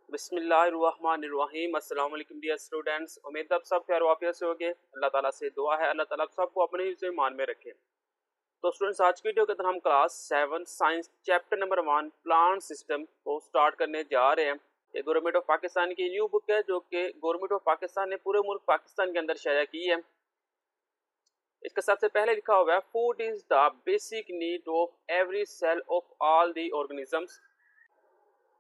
बिस्मिल्लाहिर्रहमानिर्रहीम। अस्सलाम वालेकुम डियर स्टूडेंट्स, उम्मीद आप सब खैर वाफियत से होंगे। अल्लाह ताला से दुआ है अल्लाह ताला आप सबको अपने हिफ्ज़ ईमान में रखे। तो स्टूडेंट्स, आज की वीडियो के अंदर हम class 7 science chapter number 1 plant system को स्टार्ट करने जा रहे हैं। ये गवर्नमेंट ऑफ पाकिस्तान की न्यू बुक है जो कि गवर्नमेंट ऑफ पाकिस्तान ने पूरे मुल्क पाकिस्तान के अंदर शाया की है। इसका सबसे पहले लिखा हुआ है, food is the basic need of every cell of all the organisms.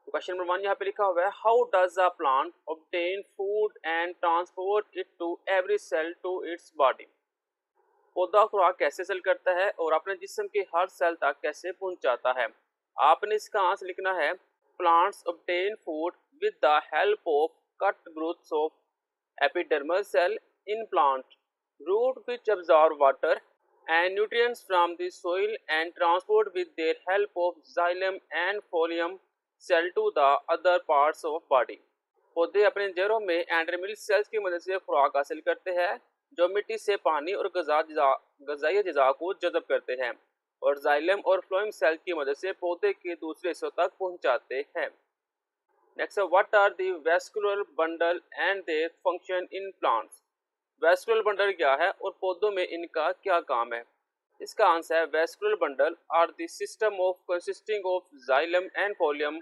Question number 1 यहाँ पे लिखा हुआ है, how does a plant obtain food and transport it to every cell to its body. पौधा खुराक कैसे सेल करता है और अपने जिस्म के हर सेल तक कैसे पहुंचाता है। आपने इसका आंसर लिखना है, plants obtain food with the help of out growths of epidermal cell in plant root which absorb water and nutrients from the soil and transport with their help of xylem and phloem cell to the other parts of body। पौधे अपने जड़ों में एंडरमिल sales की मदद से खुराक हासिल करते हैं जो मिट्टी से पानी और गजाई अज़ा को जज़ब करते हैं और जाइलम और फ्लोएम सेल की मदद से पौधे के दूसरे हिस्सों तक पहुंचाते हैं। Next, what are the vascular bundle and their function in plants. Vascular bundle क्या है और पौधों में इनका क्या काम है। इसका आंसर है, vascular bundle are the system of consisting of xylem and phloem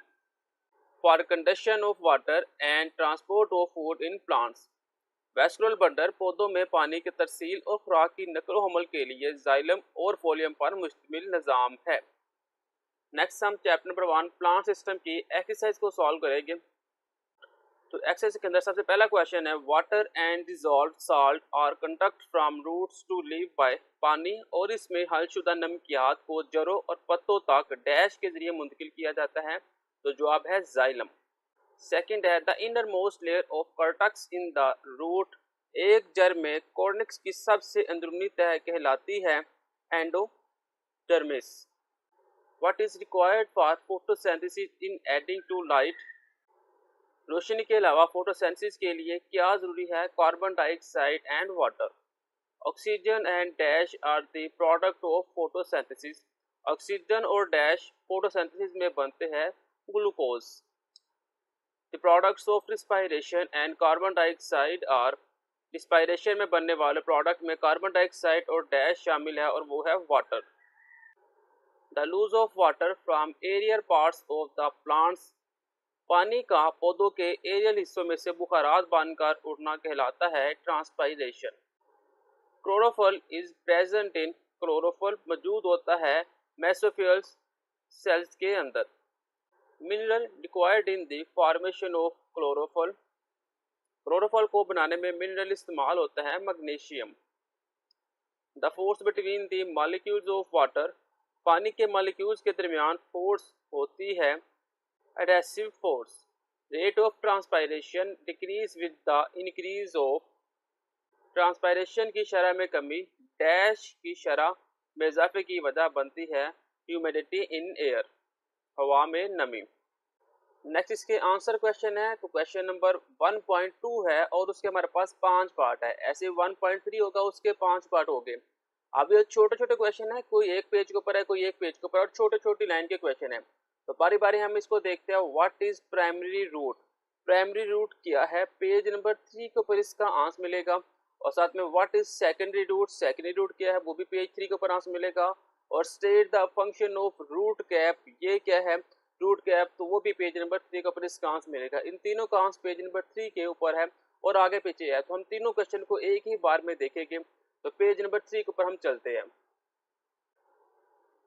for conduction of water and transport of food in plants. Vascular bundle पौधों में पानी की तरसील और खुराक की नकल हमल के लिए जाइलम और फोलियम पर मुश्तमिल निज़ाम है। नेक्स्ट हम चैप्टर नंबर 1 प्लांट सिस्टम की एक्सरसाइज को सॉल्व करेंगे। तो एक्सरसाइज के अंदर सबसे पहला क्वेश्चन है, water and dissolve salt are conduct from roots to leave by. पानी और इसमें हलशुदा नमकियात को जड़ों और पत्तों तक डैश के जरिए मुंतकिल किया जाता है। तो जवाब है जाइलम। सेकंड है, the innermost layer of cortex in the root. एक जड़ में कॉर्निक्स की सबसे अंदरूनी तह कहलाती है endodermis. What is required for photosynthesis in adding to light. रोशनी के अलावा फोटोसिंथेसिस के लिए क्या जरूरी है, carbon dioxide and water. Oxygen and dash are the product of photosynthesis. Oxygen और डैश फोटोसिंथेसिस में बनते हैं glucose. The products of respiration and carbon dioxide are. Respiration में बनने वाले प्रोडक्ट में कार्बन डाइऑक्साइड और डैश शामिल है और वो है water. The loss of water from aerial parts of the plants. पानी का पौधों के एरियल हिस्सों में से बुखारात बनकर उड़ना कहलाता है transpiration. Chlorophyll is present in. Chlorophyll मौजूद होता है मेसोफिल्स सेल्स के अंदर। Mineral required in the formation of chlorophyll. Chlorophyll को बनाने में मिनरल इस्तेमाल होता है magnesium. The force between the molecules of water. पानी के मॉलिक्यूल्स के दरमियान फोर्स होती है adhesive force. Rate of transpiration decrease with the increase of. Transpiration की शरह में कमी डैश की शरह में इजाफे की वजह बनती है ह्यूमिडिटी इन एयर, हवा में नमी। नेक्स्ट इसके आंसर क्वेश्चन है। तो क्वेश्चन नंबर 1.2 है और उसके हमारे पास 5 पार्ट है। ऐसे 1.3 होगा, उसके 5 पार्ट हो गए। अब ये छोटे छोटे क्वेश्चन है, कोई एक पेज के ऊपर है, कोई एक पेज के ऊपर, और छोटे छोटी लाइन के क्वेश्चन है। तो बारी बारी हम इसको देखते हैं। What is primary root. Primary root क्या है, पेज नंबर 3 के ऊपर इसका आंसर मिलेगा। और साथ में what is secondary root. Secondary root क्या है, वो भी पेज 3 के ऊपर आंसर मिलेगा। और state the function of root cap, ये क्या है रूट कैप, तो वो भी पेज नंबर 3 के ऊपर इसका आंसर मिलेगा। इन तीनों का आंसर पेज नंबर 3 के ऊपर है और आगे पीछे है। तो हम तीनों क्वेश्चन को एक ही बार में देखेंगे। तो पेज नंबर 3 के ऊपर हम चलते हैं।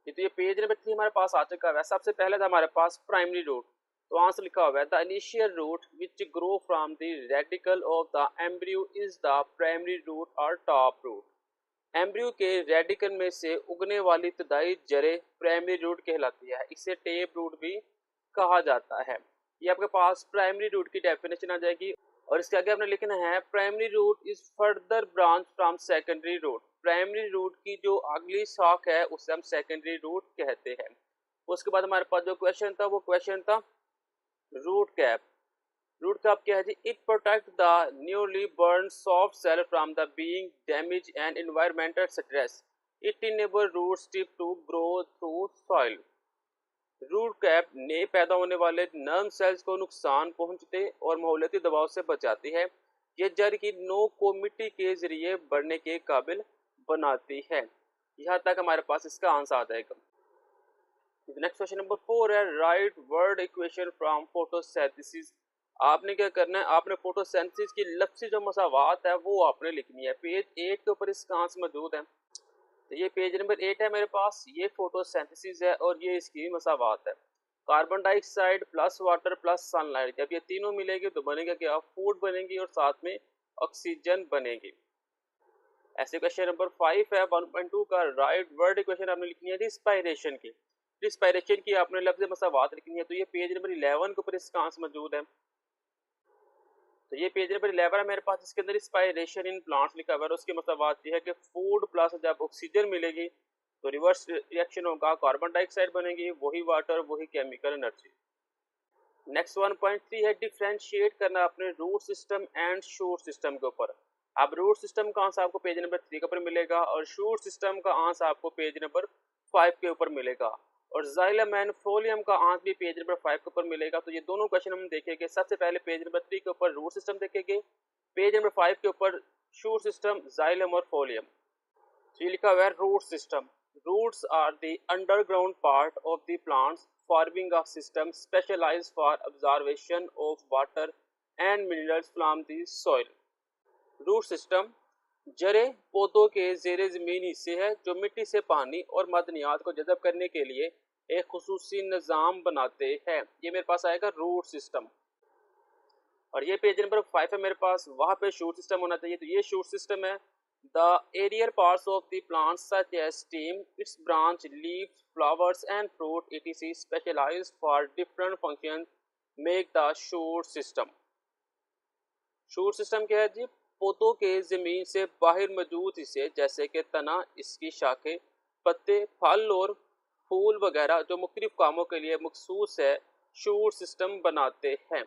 तो ये पेज नंबर 3 हमारे पास आ चुका है। सबसे पहले था हमारे पास प्राइमरी रूट। तो आंसर लिखा हुआ है, the initial root which grow from the radicle of the embryo is the primary root और टॉप रूट। एम्ब्रियो के रेडिकल में से उगने वाली इब्तदाई जड़ें प्राइमरी रूट कहलाती है। इसे टेप रूट भी कहा जाता है। ये आपके पास प्राइमरी रूट की डेफिनेशन आ जाएगी। और इसके आगे आपने लिखना है, primary root is further branch from secondary root. Primary root की जो अगली शाख है उसे हम सेकेंडरी रूट कहते हैं। उसके बाद हमारे पास जो क्वेश्चन था वो क्वेश्चन था रूट कैप। रूट कैप क्या है जी, it protect the newly born soft cell from the being damage and environmental stress. It enable roots tip to grow through soil. Root cap नए पैदा होने वाले नर्म सेल्स को नुकसान पहुंचते और माहौलियाती दबाव से बचाती है। ये जड़ की नोक को मिट्टी के जरिए बढ़ने के काबिल बनाती है। यहाँ तक हमारे पास इसका आंसर आ जाएगा। नेक्स्ट क्वेश्चन नंबर 4 है right word equation from photosynthesis. आपने क्या करना है, आपने फोटोसिंथेसिस की लफ्ज़ी जो मसावात है वो आपने लिखनी है। पेज 8 के ऊपर इसका आंसर मौजूद है। तो ये पेज नंबर 8 है मेरे पास, ये फोटोसिंथेसिस है और ये इसकी मसावात है। Carbon dioxide plus water plus sunlight, जब ये तीनों मिलेंगे तो बनेगा क्या, फूड बनेगी और साथ में ऑक्सीजन बनेगी। ऐसे क्वेश्चन नंबर 5 है 1.2 का राइट वर्ड इक्वेशन आपने लिखनी है रिस्पायरेशन की। रिस्पायरेशन की आपने लफ्ज़ मसावात लिखनी है। तो ये पेज नंबर 11 के ऊपर इसका आंसर मौजूद है। तो ये पेज नंबर 11 है मेरे पास, इसके अंदर रिस्पायरेशन इन प्लांट्स लिखा हुआ है और उसकी मसावात ये है कि फूड प्लस जब ऑक्सीजन मिलेगी तो रिवर्स रिएक्शन होगा, कार्बन डाइऑक्साइड बनेगी, वही वाटर वही केमिकल एनर्जी। नेक्स्ट 1.3 है डिफ्रेंशिएट करना अपने root system and shoot system के ऊपर। अब रूट सिस्टम का आंसर आपको पेज नंबर 3 के ऊपर मिलेगा और शूट सिस्टम का आंसर आपको पेज नंबर 5 के ऊपर मिलेगा और जाइलम एंड फ्लोएम का आंसर भी पेज नंबर 5 के ऊपर मिलेगा। तो ये दोनों क्वेश्चन हम देखेंगे। सबसे पहले पेज नंबर 3 के ऊपर रूट सिस्टम देखेंगे, पेज नंबर 5 के ऊपर शूट सिस्टम, जाइलम और फ्लोएम। तो ये लिखा हुआ है root system. Roots are the underground part of the plants, forming a system specialized for absorption of water and minerals from the soil. Root system जड़ें पौधों के ज़ेरे ज़मीन हिस्से है जो मिट्टी से पानी और मदनियात को जज़ब करने के लिए एक खुसूसी निज़ाम बनाते हैं। ये मेरे पास आएगा रूट सिस्टम। और ये पेज नंबर 5 है मेरे पास, वहाँ पे शूट सिस्टम होना चाहिए। तो ये शूट सिस्टम है। The aerial parts of the plants such as stem, its branch, leaves, flowers and fruit etc. specialized for different functions make the shoot system. Shoot system क्या है जी, पौधों के जमीन से बाहर मौजूद हिस्से जैसे कि तना, इसकी शाखें, पत्ते, फल और फूल वगैरह जो मुख्तलिफ कामों के लिए मखसूस है शूट सिस्टम बनाते हैं।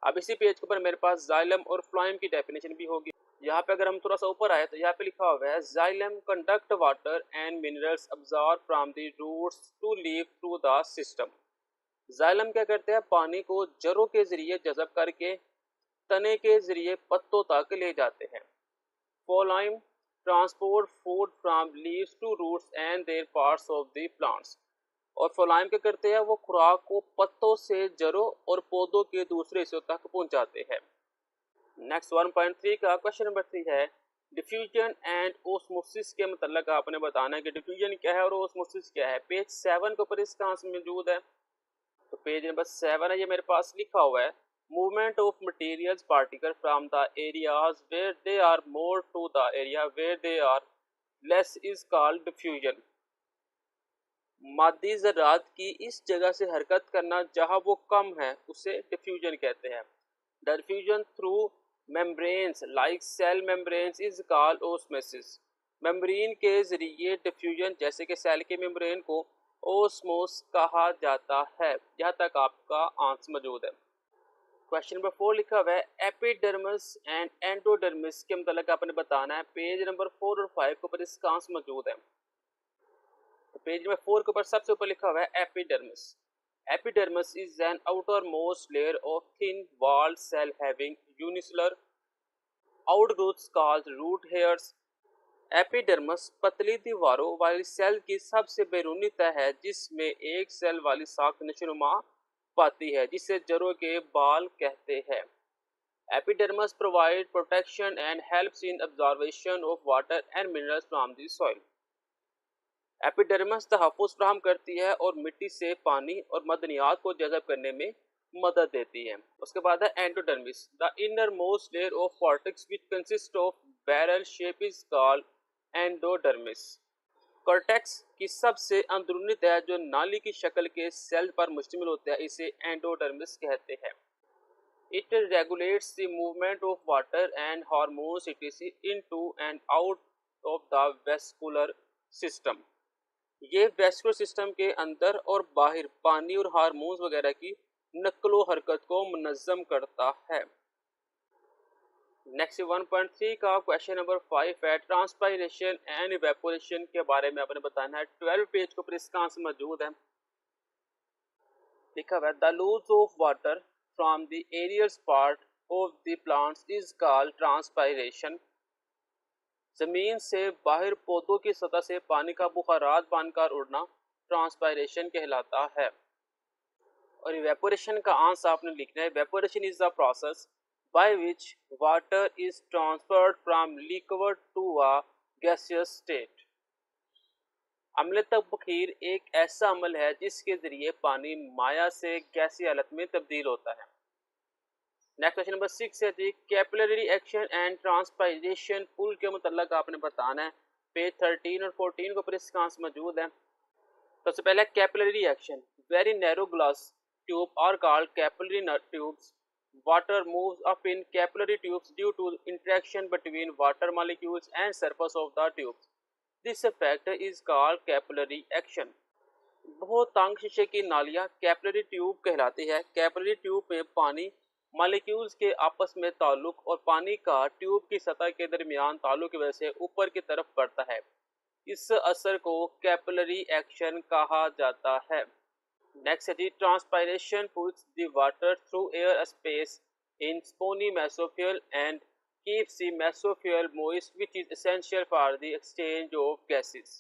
अब इसी पेज के ऊपर मेरे पास जाइलम और फ्लोएम की डेफिनेशन भी होगी। यहाँ पे अगर हम थोड़ा सा ऊपर आए तो यहाँ पे लिखा हुआ है xylem conduct water and minerals absorb from the roots to leave through the system. Xylem क्या करते हैं, पानी को जड़ों के जरिए जज़ब करके तने के जरिए पत्तों तक ले जाते हैं। Phloem transport food from leaves to roots and their parts of the plants. और फ्लोएम क्या करते हैं, वो खुराक को पत्तों से जड़ों और पौधों के दूसरे हिस्सों तक पहुंचाते हैं। नेक्स्ट 1.3 का क्वेश्चन नंबर 3 है डिफ्यूजन एंड ओस्मोसिस के मतलब आपने बताना है कि डिफ्यूजन क्या है और ओस्मोसिस क्या है। पेज 7 के ऊपर इसका आंसर मौजूद है। तो पेज नंबर 7 है, ये मेरे पास लिखा हुआ है movement of materials particle from the areas where they are more to the area where they are less is called diffusion. मादी ज़रात की इस जगह से हरकत करना जहाँ वो कम है उसे डिफ्यूजन कहते हैं। Diffusion through membranes like cell membranes is called osmosis. Membrane के जरिए डिफ्यूजन जैसे कि सेल के मेम्ब्रेन को ओस्मोस कहा जाता है। यहाँ तक आपका आंसर मौजूद है। क्वेश्चन नंबर 4 लिखा हुआ है एपिडर्मिस एंड एंडोडर्मिस के मतलब आपने बताना है। पेज नंबर 4 और 5 के ऊपर इसका आंसर मौजूद है। तो पेज नंबर 4 के ऊपर सबसे ऊपर लिखा हुआ है epidermis. Epidermis is an outermost layer of thin walled cell having unicellular outgrowths called root hairs. Epidermis पतली दीवारों वाली सेल की सबसे बैरूनी तह है जिसमें एक सेल वाली साख नशोनुमा पाती है जिसे जड़ों के बाल कहते हैं। Epidermis provide protection and helps in absorption of water and minerals from the soil. Epidermis तहफ़्फ़ुज़ फराहम करती है और मिट्टी से पानी और मदनियात को जज़ब करने में मदद देती है। उसके बाद है endodermis, the innermost layer of cortex which consist of barrel shape is called endodermis. Cortex की सबसे अंदरूनी तह जो नाली की शक्ल के सेल पर मुश्तमिल होता है इसे एंडोडर्मिस कहते हैं। It regulates the movement of water and hormones into and out of the vascular system. ये वेस्कुलर सिस्टम के अंदर और बाहर पानी और हार्मोन्स वगैरह की नकलो हरकत को मुनज़्ज़म करता है। नेक्स्ट 1.3 का क्वेश्चन नंबर 5 है ट्रांसपायरेशन एंड इवेपोरेशन के बारे में आपने बताना है। 12 पेज के ऊपर इसका आंसर मौजूद है। लिखा हुआ है the loss of water from the aerial part of the plants is called transpiration. जमीन से बाहर पौधों की सतह से पानी का बुखारात बनकर उड़ना ट्रांसपायरेशन कहलाता है। और इवेपोरेशन का आंसर आपने लिखना है evaporation is the process by which water is transferred from liquid to a gaseous state. अम्लता बखीर एक ऐसा अमल है जिसके जरिए पानी माया से गैसी हालत में तब्दील होता है। नेक्स्ट क्वेश्चन नंबर 6 है जी कैपिलरी एक्शन एंड ट्रांसपायरेशन पुल के मतलब आपने बताना है। पेज 13 और 14 के ऊपर इसका आंसर मौजूद है। सबसे पहले capillary action very narrow glass tube are called capillary tubes. Water moves up in capillary tubes due to interaction between water molecules and surface of the tubes. This effect is called capillary action. बहुत तंग शीशे की नालियां capillary tube कहलाती है। Capillary tube में पानी molecules के आपस में ताल्लुक और पानी का ट्यूब की सतह के दरमियान ताल्लुक की वजह से ऊपर की तरफ बढ़ता है। इस असर को कैपिलरी एक्शन कहा जाता है। नेक्स्ट है जी transpiration puts the water through air space in spongy mesophyll and keeps the mesosphere moist which is essential for the exchange of gases।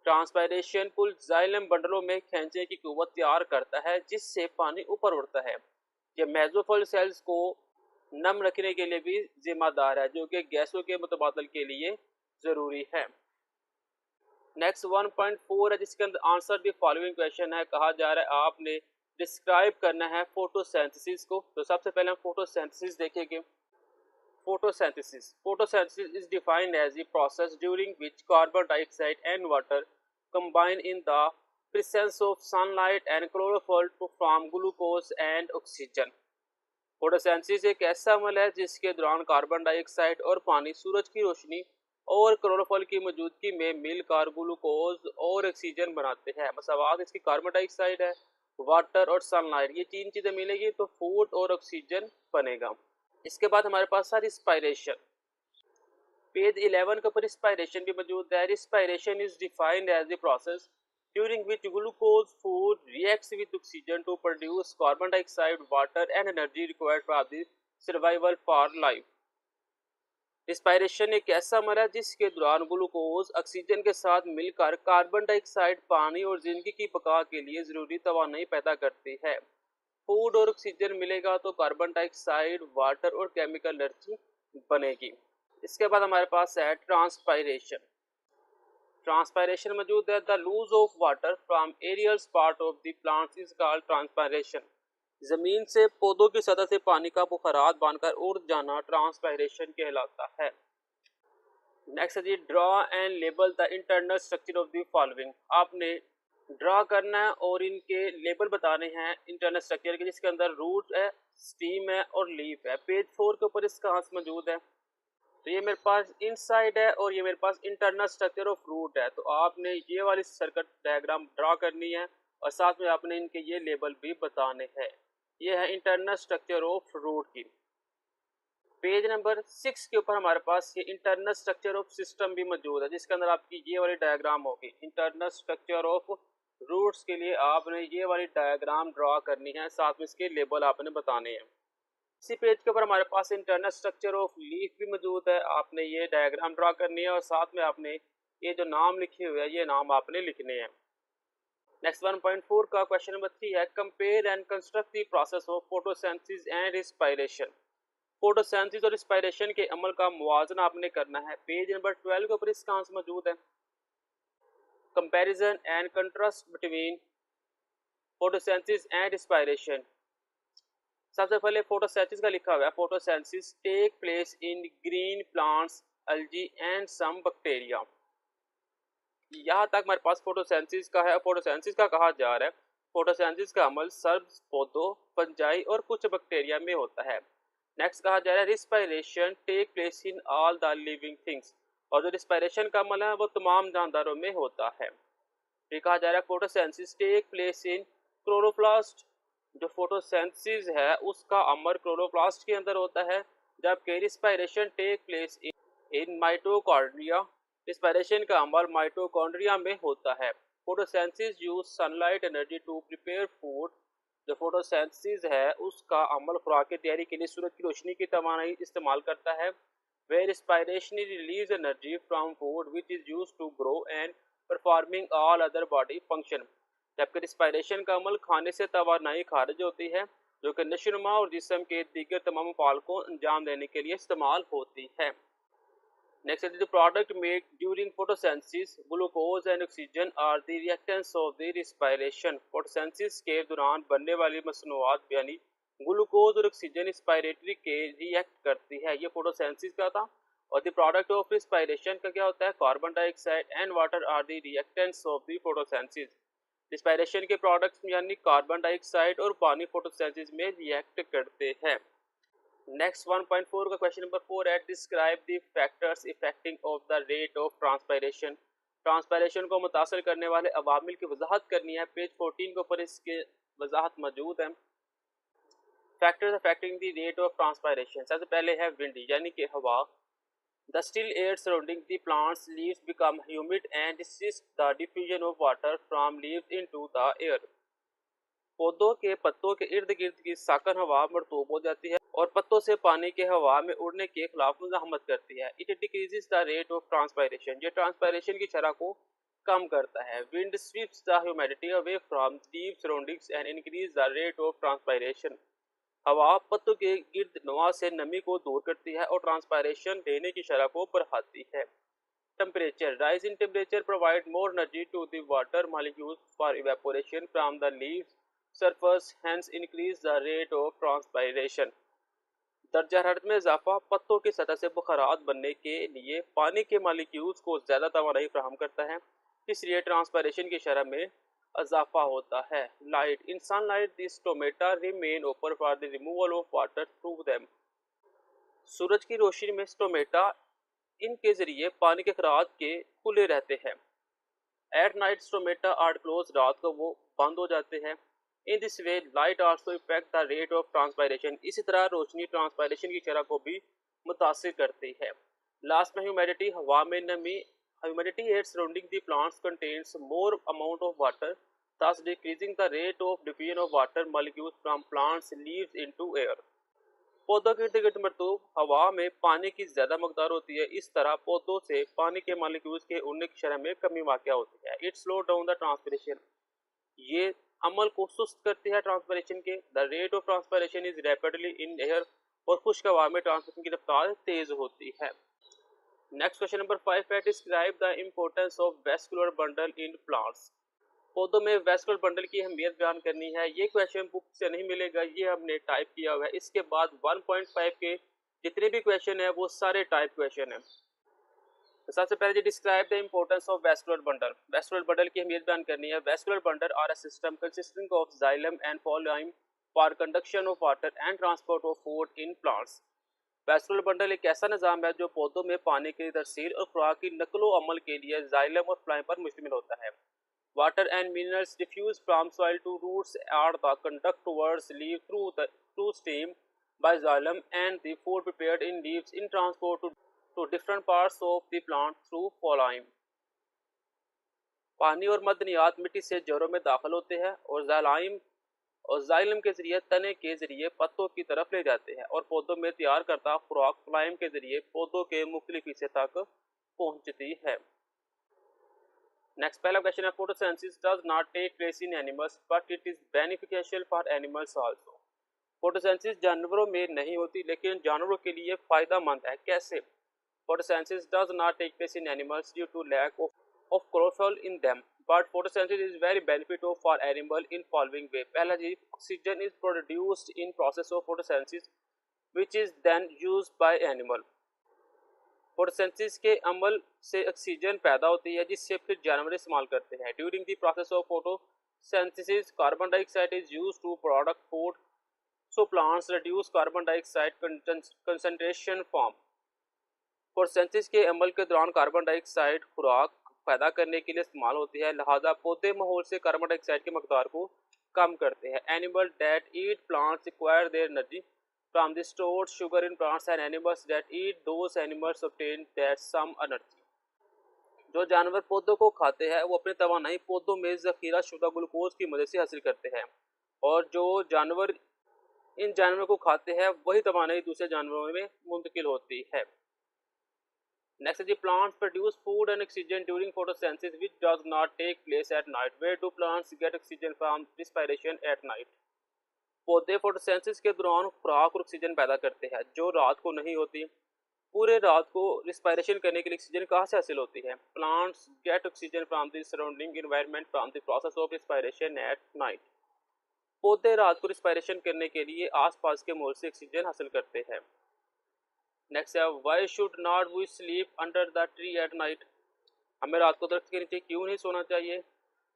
Transpiration pull xylem बंडलों में खींचने की कुव्वत तैयार करता है जिससे पानी ऊपर उड़ता है। यह मेसोफिल सेल्स को नम रखने के लिए भी जिम्मेदार है जो कि गैसों के मुतबादल के लिए जरूरी है। नेक्स्ट 1.4 है जिसके अंदर आंसर द फॉलोइंग क्वेश्चन है। कहा जा रहा है आपने डिस्क्राइब करना है फोटोसिंथेसिस को। तो सबसे पहले हम फोटोसिंथेसिस देखेंगे। Photosynthesis is defined as the process during which carbon dioxide and water combine in the presence of sunlight and chlorophyll to form glucose and oxygen। Photosynthesis एक ऐसा अमल है जिसके दौरान कार्बन डाइऑक्साइड और पानी सूरज की रोशनी और क्लोरोफिल की मौजूदगी में मिलकर ग्लूकोज और ऑक्सीजन बनाते हैं। मसावात इसकी कार्बन डाइऑक्साइड है, वाटर और सनलाइट, ये तीन चीज़ें मिलेगी तो फूड और ऑक्सीजन बनेगा। इसके बाद हमारे पास है रिस्पायरेशन। पेज 11 के ऊपर रिस्पायरेशन भी मौजूद है। Respiration is defined as the process during which glucose food reacts with oxygen to produce carbon dioxide water and energy required for the survival for life. Respiration एक ऐसा अमल है जिसके दौरान ग्लूकोज ऑक्सीजन के साथ मिलकर कार्बन डाइऑक्साइड पानी और जिंदगी की बका के लिए जरूरी तवानाई पैदा करती है। फूड और ऑक्सीजन मिलेगा तो कार्बन डाइऑक्साइड वाटर और केमिकल एनर्जी बनेगी। इसके बाद हमारे पास है ट्रांसपायरेशन। ट्रांसपायरेशन मौजूद है the loss of water from aerial part of the plants is called transpiration. जमीन से पौधों की सतह से पानी का बुखारात बनकर उड़ जाना ट्रांसपायरेशन कहलाता है। नेक्स्ट है जी draw and label the internal structure of the following. आपने ड्रा करना है और इनके लेबल बताने हैं इंटरनल स्ट्रक्चर के जिसके अंदर रूट है, स्टीम है और लीफ है। पेज 4 के ऊपर इसका आंसर मौजूद है। तो ये मेरे पास इनसाइड है और ये मेरे पास इंटरनल स्ट्रक्चर ऑफ रूट है। तो आपने ये वाली सर्किट डायग्राम ड्रा करनी है और साथ में आपने इनके ये लेबल भी बताने हैं। ये है इंटरनल स्ट्रक्चर ऑफ रूट की। पेज नंबर 6 के ऊपर हमारे पास ये इंटरनल स्ट्रक्चर ऑफ सिस्टम भी मौजूद है जिसके अंदर आपकी ये वाली डायग्राम होगी। इंटरनल स्ट्रक्चर ऑफ रूट्स के लिए आपने ये वाली डायग्राम ड्रा करनी है, साथ में इसके लेबल आपने बताने हैं। इसी पेज के ऊपर हमारे पास इंटरनल स्ट्रक्चर ऑफ लीफ भी मौजूद है। आपने ये डायग्राम ड्रा करनी है और साथ में आपने ये जो नाम लिखे हुए हैं ये नाम आपने लिखने हैं। नेक्स्ट 1.4 का क्वेश्चन नंबर 3 है compare and construct the process of photosynthesis and respiration. Photosynthesis और रिस्पायरेशन के अमल का मुआवजा आपने करना है। पेज नंबर 12 के ऊपर इसका आंसर मौजूद है। Comparison and contrast between photosynthesis and respiration. सबसे पहले फोटोसिंथेसिस का लिखा हुआ है photosynthesis take place in green plants algae and some bacteria. यहाँ तक हमारे पास फोटोसिंथेसिस का है। फोटोसिंथेसिस का कहा जा रहा है फोटोसिंथेसिस का अमल सब्ज पौधों, फंजाई और कुछ बैक्टीरिया में होता है। नेक्स्ट कहा जा रहा है respiration take place in all the living things. और जो रिस्पायरेशन का अमल है वो तमाम जानदारों में होता है। फिर कहा जा रहा है photosynthesis take place in chloroplast. जो फोटोसिंथेसिस है उसका अमल क्लोरोप्लास्ट के अंदर होता है, जबकि respiration take place in mitochondria. Respiration का अमल माइटोकॉन्ड्रिया में होता है। Photosynthesis use sunlight energy to prepare food जो फोटोसिंथेसिस है उसका अमल खुराक की तैयारी के लिए सूरज की रोशनी की तवानाई इस्तेमाल करता है। वे respiration release energy from food which is use to grow and performing all other body function. जबकि रिस्पायरेशन का अमल खाने से तवानाई खारिज होती है जो कि नशोनुमा और जिस्म के दीगर तमाम अफ़आल को अंजाम देने के लिए इस्तेमाल होती है। Next is the product made during photosynthesis. Glucose and oxygen are the reactants of the respiration. Photosynthesis के दौरान बनने वाली मसनूआत यानी ग्लूकोज और ऑक्सीजन रिस्पायरेटरी के रिएक्ट करती है। ये फोटोसिंथेसिस का था। और द प्रोडक्ट ऑफ रिस्पायरेशन का क्या होता है? Carbon dioxide and water are the reactants of the photosynthesis. Respiration के प्रोडक्ट्स यानी कार्बन डाइऑक्साइड और पानी फोटोसिंथेसिस में रिएक्ट करते हैं। नेक्स्ट 1.4 का क्वेश्चन नंबर 4 है describe the factors affecting of the rate of transpiration. Transpiration को मुतासर करने वाले अवामिल की वजाहत करनी है। पेज 14 के ऊपर इसके वजाहत मौजूद है। Factors affecting the rate of transpiration, सबसे पहले है विंड यानी कि हवा। The still air surrounding the plants leaves become humid and assist the diffusion of water from leaves into the air. पौधों के पत्तों के इर्द गिर्द की साकन हवा मरतूब हो जाती है और पत्तों से पानी के हवा में उड़ने के खिलाफ मुजाहमत करती है। It decreases the rate of transpiration, ये ट्रांसपायरेशन की शरह को कम करता है। Wind sweeps the humidity away from leave surroundings and increase the rate of transpiration. हवा पत्तों के गिर्द नवा से नमी को दूर करती है और ट्रांसपायरेशन देने की शरह को बढ़ाती है। Temperature, rise in temperature provide more energy to the water molecules for evaporation from the leaves surface, hence increase the rate of transpiration। दर्जा हरारत में इजाफा पत्तों की सतह से बुखारात बनने के लिए पानी के मालिक्यूल्स को ज़्यादा तवानाई फराहम करता है, इसलिए ट्रांसपायरेशन की शरह में इजाफा होता है। Light, in sunlight the stomata remain open for the removal of water through them. सूरज की रोशनी में स्टोमेटा इनके जरिए पानी के खराज के खुले रहते हैं। At night stomata are close, रात को वो बंद हो जाते हैं। In this way light also affect the rate of transpiration, इसी तरह रोशनी ट्रांसपायरेशन की शरह को भी मुतासिर करती है। लास्ट में ह्यूमिडिटी, हवा में नमी। Humidity air surrounding the plants contains more amount of water, thus decreasing the rate of diffusion of water molecules from plants leaves into air। पौधों के इर्द गिर्द मरतूब हवा में पानी की ज़्यादा मकदार होती है, इस तरह पौधों से पानी के मालिक्यूल्स के उड़ने की शरह में कमी वाक़या होती है। It slow down the transpiration, ये अमल को सुस्त करती है ट्रांसपिरेशन के। The rate of transpiration is rapidly in air, और खुश्क हवा में ट्रांसपिरेशन की रफ्तार तेज होती है। नेक्स्ट क्वेश्चन नंबर 5 है describe the importance of vascular bundle in plants. पौधों में वेस्कुलर बंडल की अहमियत बयान करनी है। ये क्वेश्चन बुक से नहीं मिलेगा, ये हमने टाइप किया हुआ है। इसके बाद 1.5 के जितने भी क्वेश्चन है वो सारे टाइप क्वेश्चन है। तो सबसे पहले describe the importance of vascular bundle. Vascular bundle की अहमियत बयान करनी है। Vascular bundle are a system consisting of xylem and phloem for conduction of water and transport of food in plants. Vascular bundle एक ऐसा निज़ाम है जो पौधों में पानी की तरसील और खुराक की नकलो अमल के लिए जाइलम और फ्लाइम पर मुश्तमिल होता है। Water and minerals diffuse from soil to roots are the conduct towards leave through stem by xylem and the food prepared in leaves in transport to different parts of the plant through phloem। पानी और मदनियात मिट्टी से जड़ों में दाखिल होते हैं और जाइलम के जरिए तने के जरिए पत्तों की तरफ ले जाते हैं और पौधों में तैयार करता खुराक फ्लाइम के जरिए पौधों के मुख्तलिफ हिस्से तक पहुंचती है। नेक्स्ट पहला क्वेश्चन है photosynthesis does not take place in animals but it is beneficial for animals also. Photosynthesis जानवरों में नहीं होती लेकिन जानवरों के लिए फायदेमंद है। कैसे? Photosynthesis does not take place in animals due to lack of chlorophyll in them, but photosynthesis is very beneficial for animal in following way। पहला जी, oxygen is produced in process of photosynthesis which is then used by animal। photosynthesis के अमल से oxygen पैदा होती है जिससे फिर जानवर इस्तेमाल करते हैं। During the process of photosynthesis carbon dioxide is used to product food, so plants reduce carbon dioxide concentration form। Photosynthesis के अमल के दौरान कार्बन डाइऑक्साइड खुराक पैदा करने के लिए इस्तेमाल होती है, लिहाजा पौधे माहौल से कार्बन डाइऑक्साइड की मकदार को कम करते हैं। Animal that eat plants require their energy from the stored sugar in plants and animals that eat those animals obtain that some energy. जो जानवर पौधों को खाते हैं वो अपनी तवानाई पौधों में जखीरा शुदा ग्लूकोज की मदद से हासिल करते हैं। और जो जानवर इन जानवरों को खाते हैं वही तवानाई दूसरे जानवरों में मुंतकिल होती है। Next G, plants produce food and oxygen during photosynthesis which does not take place at night. Where do plants get oxygen from respiration at night. पौधे फोटोसिंथेसिस के दौरान खुराक और ऑक्सीजन पैदा करते हैं जो रात को नहीं होती। पूरे रात को रिस्पायरेशन करने के लिए ऑक्सीजन कहाँ से हासिल होती है? Plants get oxygen from the surrounding environment from the process of respiration eight night. पौधे रात को रिस्पायरेशन करने के लिए आसपास के माहौल से ऑक्सीजन हासिल करते हैं। नेक्स्ट है, why should not we sleep under the tree at night. हमें रात को दरख्त के नीचे क्यों नहीं सोना चाहिए?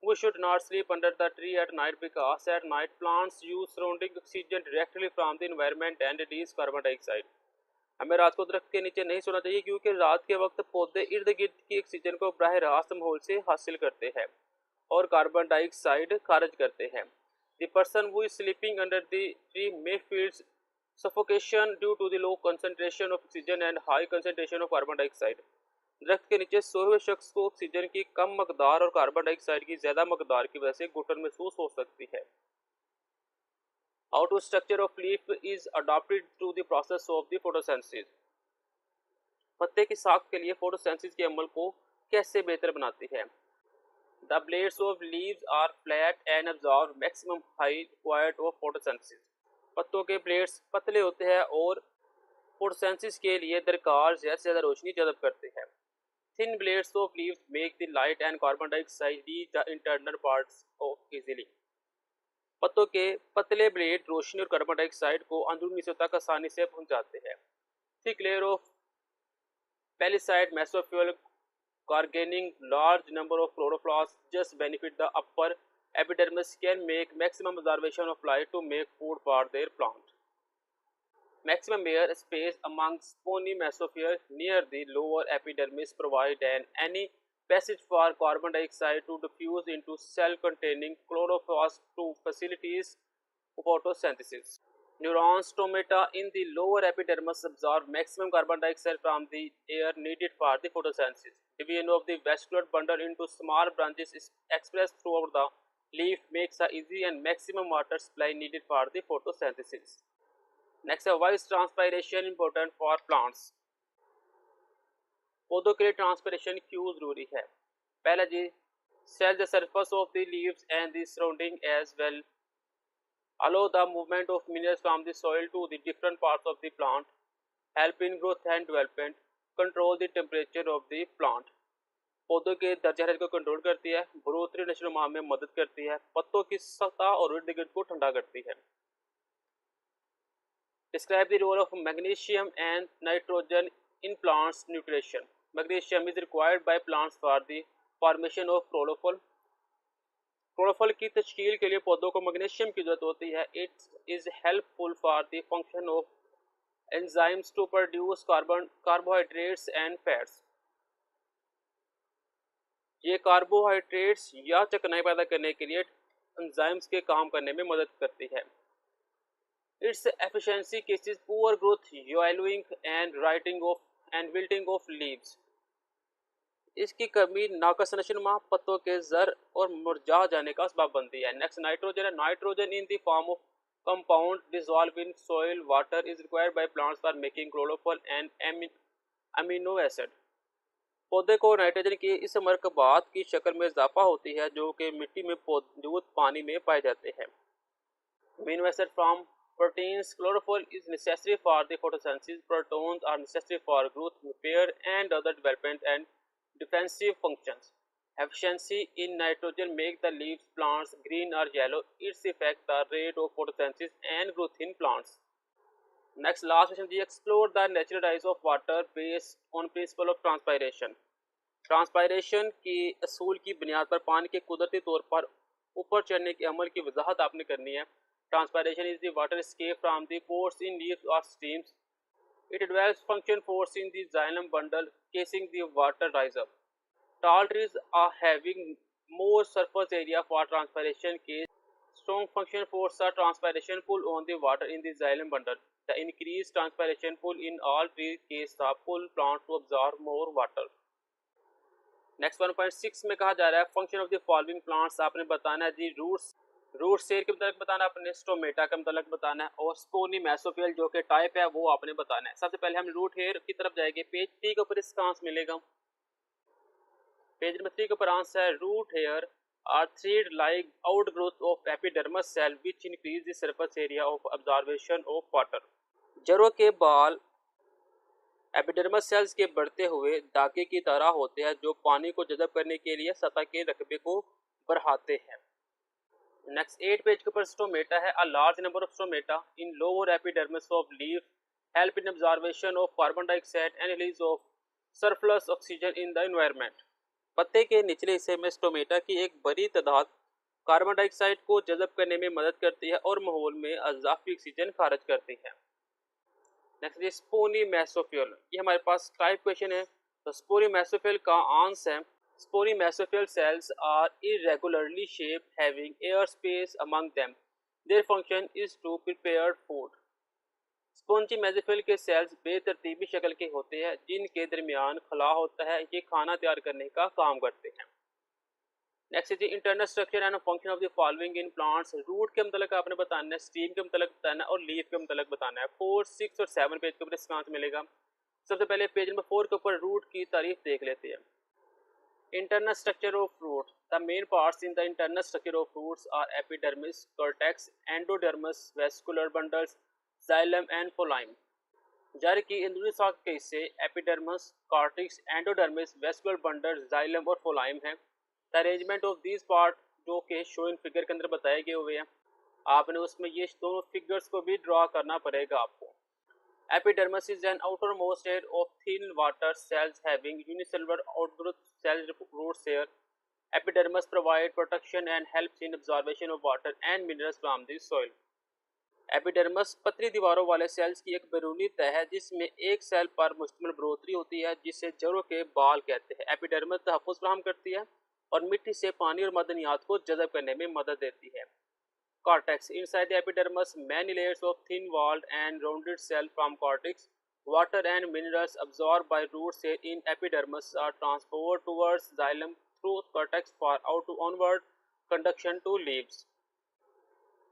We should not sleep under the tree at night because at night plants use surrounding oxygen directly from the environment and release carbon dioxide. हमें रात को दरख्त के नीचे नहीं सोना चाहिए क्योंकि रात के वक्त पौधे इर्द गिर्द की ऑक्सीजन को बराह रास्त माहौल से हासिल करते हैं और कार्बन डाइऑक्साइड खारिज करते हैं। The person who is sleeping under the tree may feel suffocation due to the low concentration of oxygen and high concentration of carbon dioxide. दरख्त के नीचे सोए हुए शख्स को ऑक्सीजन की कम मकदार और कार्बन डाइऑक्साइड की ज्यादा मकदार की वजह से घुटन महसूस हो सकती है। Outward structure of leaf is adopted through the process of the photosynthesis. पत्ते की साख के लिए फोटोसिंथेसिस के अमल को कैसे बेहतर बनाती है? The blades of leaves are flat and absorb maximum height required of photosynthesis. पत्तों के ब्लेड्स पतले होते हैं और फोटोसिंथेसिस के लिए दरकार ज्यादा से ज्यादा रोशनी जज़ब करते हैं। Thin blades of leaves make the light and carbon dioxide reach the internal parts of easily. पत्तों के पतले ब्लेड रोशनी और कार्बन डाइऑक्साइड को अंदरूनी हिस्सों तक आसानी से पहुंचाते हैं। Thick layer of palisade mesophyll containing large number of chloroplasts just benefit the upper epidermis can make maximum absorption of light to make food for their plant. Maximum air space among spiny mesophyll near the lower epidermis provide any passage for carbon dioxide to diffuse into cell containing chloroplast to facilitate photosynthesis. Neurons stomata in the lower epidermis absorb maximum carbon dioxide from the air needed for the photosynthesis. Division of the vascular bundle into small branches is expressed throughout the leaf makes a easy and maximum water supply needed for the photosynthesis. Next है, why is transpiration important for plants. पौधों के लिए transpiration क्यों जरूरी है? पहला जी, cell the surface of the leaves and the surrounding as well allow the movement of minerals from the soil to the different parts of the plant, help in growth and development, control the temperature of the plant. पौधों के दर्जा हरारत को control करती है, बढ़ोतरी नशो नुमा में मदद करती है, पत्तों की सतह और इर्द गिर्द को ठंडा करती है। Describe the role of magnesium and nitrogen in plants nutrition. Magnesium is required by plants for the formation of chlorophyll. Chlorophyll की तश्कील के लिए पौधों को मैग्नीशियम की जरूरत होती है। It is helpful for the function of enzymes to produce carbohydrates and fats. ये कार्बोहाइड्रेट्स या चिकनाई पैदा करने के लिए एंजाइम्स के काम करने में मदद करती है। Its efficiency causes poor growth, yellowing and wilting of leaves. इसकी कमी नाकस नशोनुमा पत्तों के जर और मुरझा जाने का सबब बनती है। नेक्स्ट, नाइट्रोजन है। Nitrogen in the form of compound dissolve in soil water is required by plants for making chlorophyll and amino acid. पौधे को नाइट्रोजन की इस मरकबात की शक्ल में इजाफा होती है जो कि मिट्टी में मौजूद पानी में पाए जाते हैं। Amino acid from proteins. Chlorophyll is necessary for the photosynthesis. Protons are necessary for growth, repair and other development and defensive functions. Efficiency in nitrogen make the leaves plants green or yellow. Its affect the rate of photosynthesis and growth in plants. Next, last question, we explore the natural rise of water based on principle of transpiration. Transpiration की असूल की बुनियाद पर पानी के कुदरती तौर पर ऊपर चढ़ने के अमल की वजाहत आपने करनी है। Transpiration is the water escape from the pores in leaves or streams. It develops function force in the xylem bundle, casing the water rise up. Tall trees are having more surface area for transpiration case. Strong function force or transpiration pull on the water in the xylem bundle. The increased transpiration pull in all trees case the pull plant to absorb more water. Next 1.6 में कहा जा रहा है function of the following plants. आपने बताना है जी roots root cell के मतलब बताना है अपने, स्टोमेटा का मतलब बताना है, और स्पोनी मेसोफिल जो कि टाइप है वो आपने बताना है। सबसे पहले हम रूट हेयर की तरफ जाएंगे। पेज 3 के ऊपर इसका आंसर मिलेगा। पेज नंबर 3 के ऊपर आंसर है root hair are thread like outgrowth of epidermis cell which increase the surface area of observation of water. जड़ों के बाल एपिडर्मस सेल्स के बढ़ते हुए धागे की तरह होते हैं जो पानी को जज़ब करने के लिए सतह के रकबे को बढ़ाते हैं। नेक्स्ट 8 पेज के ऊपर स्टोमेटा है। A large number of stomata in lower epidermis of leaf help in observation of carbon dioxide and release of surplus oxygen in the environment. पत्ते के निचले हिस्से में स्टोमेटा की एक बड़ी तादाद कार्बन डाइऑक्साइड को जज़ब करने में मदद करती है और माहौल में अज़ाफ़ी ऑक्सीजन खारिज करती है। नेक्स्ट स्पोनी मेसोफिल, ये हमारे पास टाइप क्वेश्चन है। तो स्पोनी मेसोफिल का आंसर है स्पोनी mesophyll cells are irregularly shaped having air space among them. Their function is to prepare food. Spongy mesophyll के सेल्स बेतरतीबी शक्ल के होते हैं जिनके दरमियान खला होता है। ये खाना तैयार करने का काम करते हैं। नेक्स्ट है internal structure and function of the following in plants. Root के मतलब आपने बताना है, स्टीम के मतलब बताना है और लीफ के मतलब बताना है। 4, 6 और 7 पेज के ऊपर इसका आंसर मिलेगा। सबसे पहले पेज नंबर 4 के ऊपर रूट की तारीफ देख लेते हैं। Internal structure of fruit. The main parts in the internal structure of fruits are epidermis, cortex, endodermis, vascular bundles, xylem and phloem. जड़ की अंदरूनी साख के हिस्से epidermis, cortex, endodermis, vascular bundle, xylem और फोलाइम है। The arrangement of these part जो कि शो इन फिगर के अंदर बताए गए हुए हैं, आपने उसमें ये दोनों फिगर्स को भी ड्रॉ करना पड़ेगा आपको। Epidermis is an outermost layer of thin water cells having unicellular outgrowth cell roots here. Epidermis provides protection and helps in absorption of water and minerals from the soil. Epidermis पतली दीवारों वाले sales की एक बैरूनी तह है जिसमें एक सेल पर मुश्तमिल बढ़ोतरी होती है जिसे जड़ों के बाल कहते हैं। एपिडर्मस तहफ़्फ़ुज़ फराहम करती है और मिट्टी से पानी और मदनियात को जज़ब करने में मदद देती है। Cortex. Inside the epidermis, many layers of thin-walled and rounded cell from cortex. Water and minerals absorbed by roots in epidermis are transported towards xylem through cortex for out to onward conduction to leaves.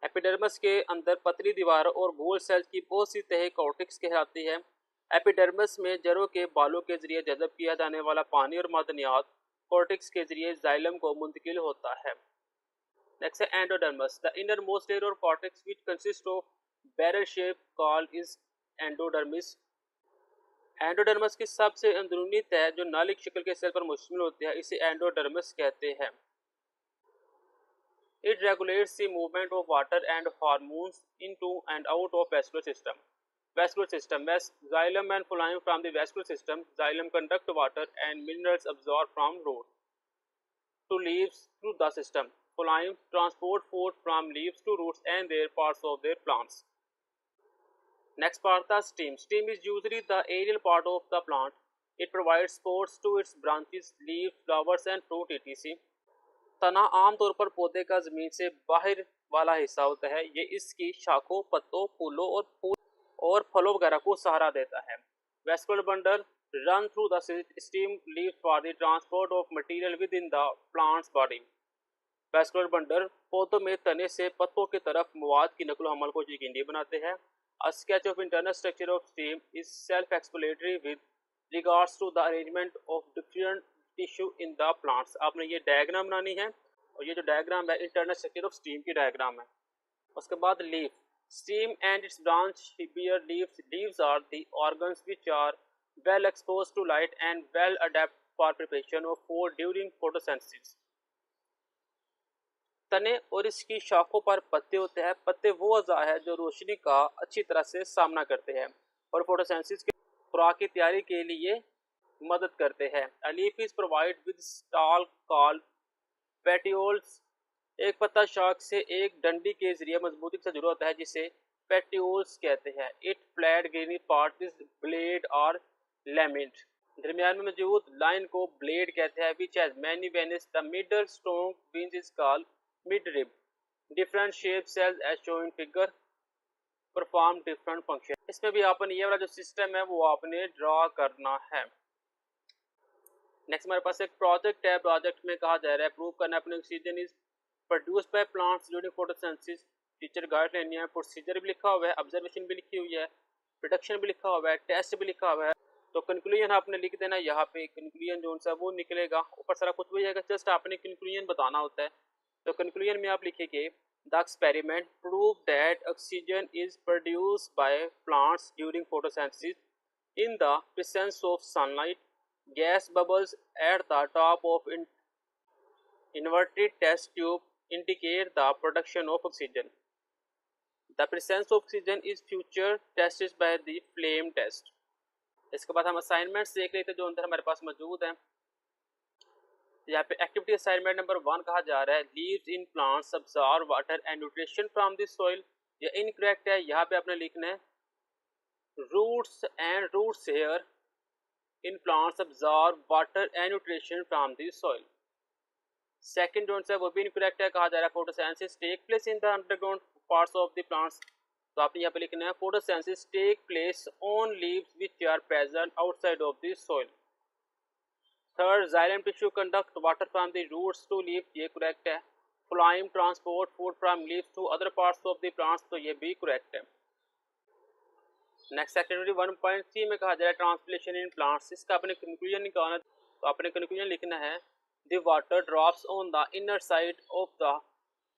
Epidermis के अंदर पतली दीवारों और गोल sales की बहुत सी तह cortex कहलाती है। एपिडर्मिस में जड़ों के बालों के जरिए जज़ब किया जाने वाला पानी और मदनियात कॉर्टेक्स के जरिए जाइलम को मुंतकिल होता है। Next is endodermis. The innermost layer of cortex which consists of barrel shape called is endodermis. Endodermis की सबसे अंदरूनी तह जो नालिक शक्ल के सेल पर मुश्तमिल होती है इसे एंडोडर्मस कहते हैं। It regulates the movement of water and hormones into and out of vascular system. Vascular system. Xylem and phloem from the vascular system. Xylem conduct water and minerals absorbed from root to leaves through the system. Phloem transport food from leaves to roots and their parts of their plants. Next part, the stem. Stem is usually the aerial part of the plant. It provides supports to its branches, leaves, flowers and fruit etc. तना आमतौर पर पौधे का जमीन से बाहर वाला हिस्सा होता है। ये इसकी शाखों, पत्तों, फूलों और फलों वगैरह को सहारा देता है। Vascular bundle run through the stem leaves for the transport of material within the plant's body. Vascular bundle पौधों में तने से पत्तों की तरफ मवाद की नकलो हमल को यकीनी बनाते हैं। A sketch of internal structure of stem is self-explanatory with regards to the arrangement of different tissue in the plants. आपने ये डायग्राम बनानी है और ये जो डायग्राम है इंटरनल स्ट्रक्चर ऑफ स्टेम की डायग्राम है। उसके बाद leaf, stem and its branch bear leaves. Leaves are the organs which are well exposed to light and well adapt for preparation of food during photosynthesis. तने और इसकी शाखों पर पत्ते होते हैं। पत्ते वो अज़ा है जो रोशनी का अच्छी तरह से सामना करते हैं और फोटोसिंथेसिस के खुराक की तैयारी के लिए मदद करते हैं। A leaf is provided with stalk called petioles. एक पत्ता शाख से एक डंडी के जरिए मजबूती से जुड़ा होता है जिसे पेटियोल्स कहते हैं। It flat greeny part is blade और लैमेंट. दरमियान में मौजूद लाइन को ब्लेड कहते हैं। Which has many veins. The middle strong veins is called mid rib. Different shape cells as shown in figure perform different function. इसमें भी आपने ये वाला जो सिस्टम है वो आपने ड्रॉ करना है। नेक्स्ट हमारे पास एक प्रोजेक्ट है। प्रोजेक्ट में कहा जा रहा है प्रूव करना अपने oxygen is produce by plants during photosynthesis. Teacher guideline है, प्रोसीजर भी लिखा हुआ है, ऑब्जर्वेशन भी लिखी हुई है, प्रोडक्शन भी लिखा हुआ है, टेस्ट भी लिखा हुआ है। तो कंक्लूजन आपने लिख देना है यहाँ पे, कंक्लूजन जो सा वो निकलेगा, ऊपर सारा कुछ भी जाएगा, जस्ट आपने कंक्लूजन बताना होता है। तो कंक्लूजन में आप लिखेंगे the experiment prove that oxygen is produced by plants during photosynthesis in the presence of sunlight. Gas bubbles at the top of inverted test tube indicate the production of oxygen. The presence of oxygen is future tested by the flame test. इसके बाद हम assignments देख लेते हैं जो अंदर हमारे पास मौजूद है। यहाँ पे एक्टिविटी असाइनमेंट नंबर 1 कहा जा रहा है leaves in plants absorb water and nutrition from the soil. ये इनकरेक्ट है, यहाँ पे आपने लिखना है roots and roots hair in plants absorb water and nutrition from the soil. Second जो है वो भी इनकरेक्ट है, कहा जा रहा है photosynthesis take place in the underground parts of the plants. तो आपने यहाँ पे लिखना है photosynthesis take place on leaves which are present outside of the soil. Third xylem tissue conduct water from the roots to leaves, ये correct है। Phloem transport food from leaves to other parts of the plants, तो ये भी correct है। Next activity 1.3 में कहा जा रहा है ट्रांसलेशन इन प्लांट्स। इसका अपने कंक्लूजन निकालना, तो अपने कंक्लूजन लिखना है the water drops on the inner side of the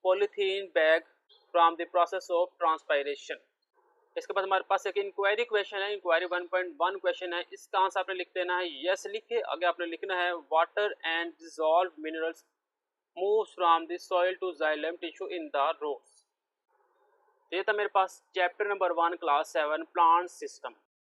polythene bag from the process of transpiration. इसके बाद हमारे पास एक इंक्वायरी क्वेश्चन है, इंक्वायरी 1.1 क्वेश्चन है। इसका आंसर आपने लिख देना है यस लिखे, आगे आपने लिखना है water and dissolve minerals moves from the soil to xylem tissue in the roots. ये था मेरे पास chapter number 1 class 7 plant system.